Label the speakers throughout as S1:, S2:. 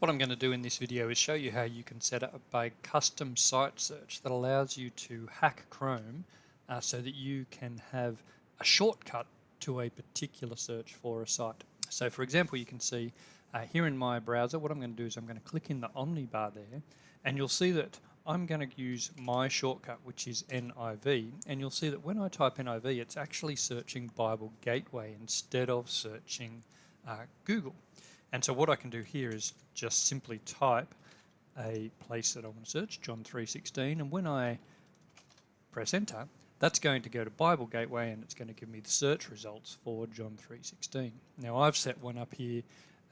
S1: What I'm going to do in this video is show you how you can set up a custom site search that allows you to hack Chrome so that you can have a shortcut to a particular search for a site. So for example, you can see here in my browser, what I'm going to do is I'm going to click in the omnibar there, and you'll see that I'm going to use my shortcut, which is NIV, and you'll see that when I type NIV, it's actually searching Bible Gateway instead of searching Google. And so what I can do here is just simply type a place that I want to search, John 3:16, and when I press enter, that's going to go to Bible Gateway and it's going to give me the search results for John 3:16. Now I've set one up here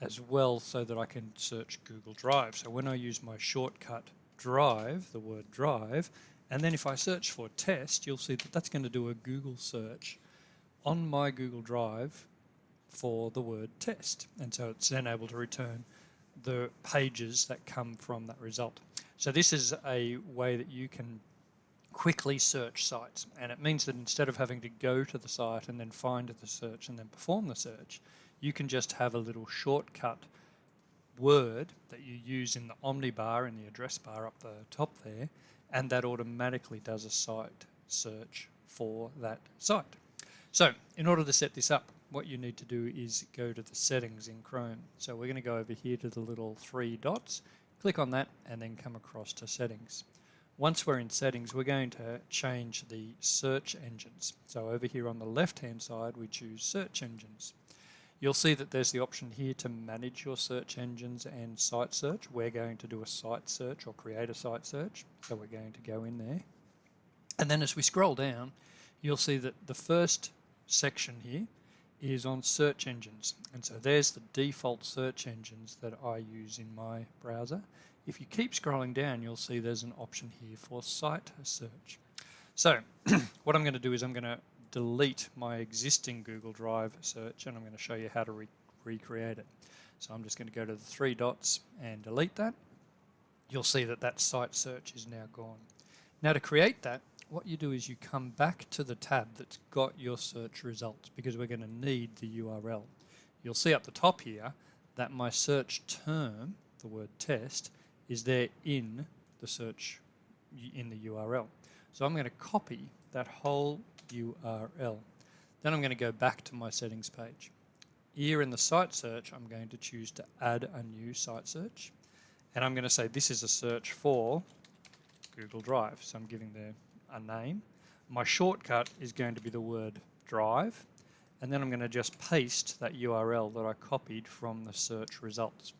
S1: as well so that I can search Google Drive. So when I use my shortcut drive, the word drive, and then if I search for test, you'll see that that's going to do a Google search on my Google Drive for the word test, and so it's then able to return the pages that come from that result. So this is a way that you can quickly search sites, and it means that instead of having to go to the site and then find the search and then perform the search, you can just have a little shortcut word that you use in the omnibar, in the address bar up the top there, and that automatically does a site search for that site. So in order to set this up, what you need to do is go to the settings in Chrome. So we're going to go over here to the little three dots, click on that, and then come across to settings. Once we're in settings, we're going to change the search engines. So over here on the left-hand side, we choose search engines. You'll see that there's the option here to manage your search engines and site search. We're going to do a site search or create a site search. So we're going to go in there. And then as we scroll down, you'll see that the first section here is on search engines, and so there's the default search engines that I use in my browser. If you keep scrolling down, you'll see there's an option here for site search. So what I'm going to do is I'm going to delete my existing Google Drive search, and I'm going to show you how to recreate it. So I'm just going to go to the three dots and delete that. You'll see that that site search is now gone. Now to create that, what you do is you come back to the tab that's got your search results, because we're going to need the URL. You'll see up the top here that my search term, the word test, is there in the search in the URL. So I'm going to copy that whole URL. Then I'm going to go back to my settings page. Here in the site search, I'm going to choose to add a new site search, and I'm going to say this is a search for Google Drive. So I'm giving there a name. My shortcut is going to be the word drive, and then I'm going to just paste that URL that I copied from the search results.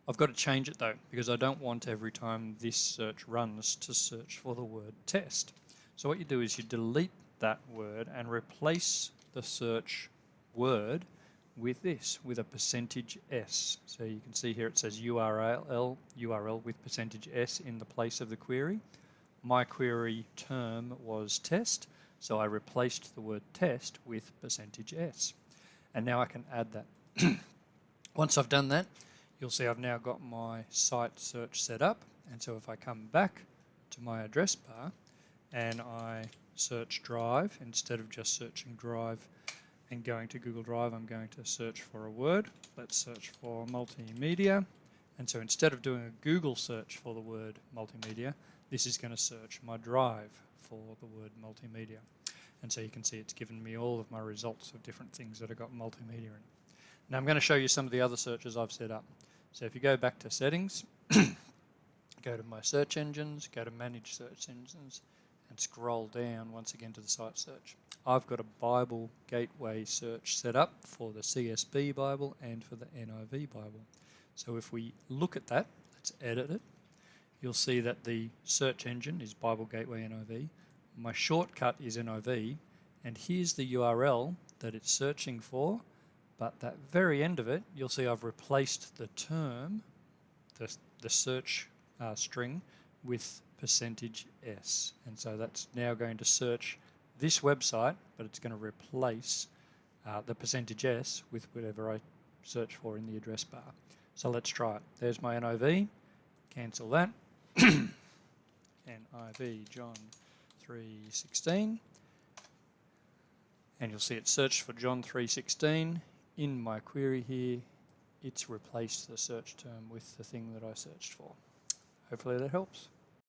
S1: I've got to change it though, because I don't want every time this search runs to search for the word test. So what you do is you delete that word and replace the search word with this, with a %s. So you can see here it says URL with %s in the place of the query. My query term was test, so I replaced the word test with %s. And now I can add that. Once I've done that, you'll see I've now got my site search set up. And so if I come back to my address bar and I search Drive, instead of just searching Drive and going to Google Drive, I'm going to search for a word. Let's search for multimedia. And so instead of doing a Google search for the word multimedia, this is going to search my Drive for the word multimedia. And so you can see it's given me all of my results of different things that have got multimedia in. Now I'm going to show you some of the other searches I've set up. So if you go back to settings, go to my search engines, go to manage search engines, and scroll down once again to the site search. I've got a Bible Gateway search set up for the CSB Bible and for the NIV Bible. So if we look at that, let's edit it. You'll see that the search engine is Bible Gateway NIV. My shortcut is NIV, and here's the URL that it's searching for. But that very end of it, you'll see I've replaced the term, the search string, with %s. And so that's now going to search this website, but it's going to replace the %s with whatever I search for in the address bar. So let's try it. There's my NIV. Cancel that. NIV John 3:16. And you'll see it searched for John 3:16 in my query here it's replaced the search term with the thing that I searched for. Hopefully that helps.